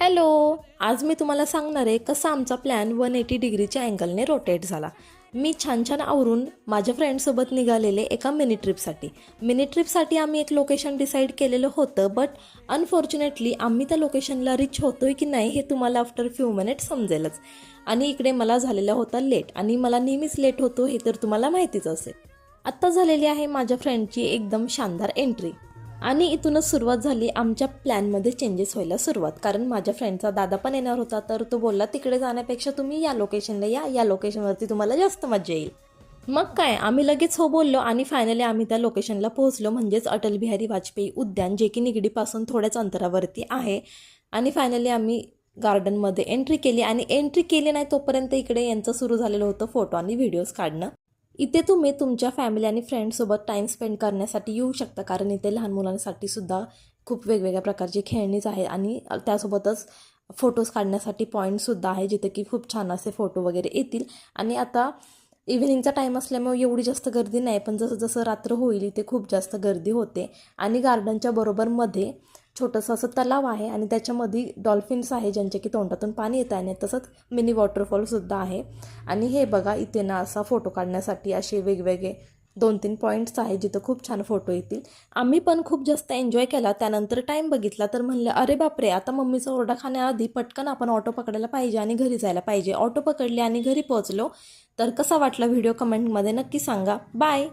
Hello. आज मी तुम्हाला सांगणार आहे कसा आमचा प्लॅन 180 डिग्रीच्या अँगलने रोटेट झाला. मी छान छान आवरून माझ्या फ्रेंड्ससोबत निघालेले एका मिनी ट्रिपसाठी आम्ही एक लोकेशन डिसाईड केलेलं होतं, बट अनफॉर्च्युनेटली आम्ही त्या लोकेशनला रिच होतोय की नाही हे तुम्हाला आफ्टर फ्यू मिनिट्स समजेलच. आणि इकडे मला झालेला होता लेट, आणि मला नेहमीच लेट होतो हे तर तुम्हाला माहितीच असेल. आत्ता झालेली आहे माझ्या फ्रेंडची एकदम शानदार एंट्री. आणि इथूनच सुरुवात झाली आमच्या प्लॅनमध्ये चेंजेस व्हायला सुरुवात. कारण माझ्या फ्रेंडचा दादा पण येणार होता, तर तो बोलला तिकडे जाण्यापेक्षा तुम्ही या लोकेशनला या लोकेशनवरती तुम्हाला जास्त मजा येईल. मग काय, आम्ही लगेच हो बोललो आणि फायनली आम्ही त्या लोकेशनला पोहोचलो, म्हणजेच अटल बिहारी वाजपेयी उद्यान, जे की निगडीपासून थोड्याच अंतरावरती आहे. आणि फायनली आम्ही गार्डनमध्ये एंट्री केली, आणि एंट्री केली नाही तोपर्यंत इकडे यांचं सुरू झालेलं होतं फोटो आणि व्हिडिओज काढणं. इथे तुम्ही तुमच्या फॅमिली आणि फ्रेंड्ससोबत टाईम स्पेंड करण्यासाठी येऊ शकता, कारण इथे लहान मुलांसाठी सुद्धा खूप वेगवेगळ्या प्रकारची खेळणीच आहे, आणि त्यासोबतच फोटोज काढण्यासाठी पॉईंटसुद्धा आहे जिथे की खूप छान असे फोटो वगैरे येतील. आणि आता इव्हिनिंगचा टाईम असल्यामुळे एवढी जास्त गर्दी नाही, पण जसं जसं रात्र होईल इथे खूप जास्त गर्दी होते. आणि गार्डनच्या बरोबर मध्ये छोटंसं असं तलाव आहे, आणि त्याच्यामध्ये डॉल्फिन्स आहे ज्यांचे की तोंडातून पाणी येत आहे, आणि तसंच मिनी वॉटरफॉलसुद्धा आहे. आणि हे बघा, इथे ना असा फोटो काढण्यासाठी असे वेगवेगळे 2-3 पॉईंट्स आहे जिथं खूप छान फोटो येतील. आम्ही पण खूप जास्त एन्जॉय केला. त्यानंतर टाईम बघितला तर म्हणलं अरे बापरे, आता मम्मीचा ओरडा खाण्याआधी पटकन आपण ऑटो पकडायला पाहिजे आणि घरी जायला पाहिजे. ऑटो पकडले आणि घरी पोहोचलो. तर कसा वाटला व्हिडिओ कमेंटमध्ये नक्की सांगा. बाय.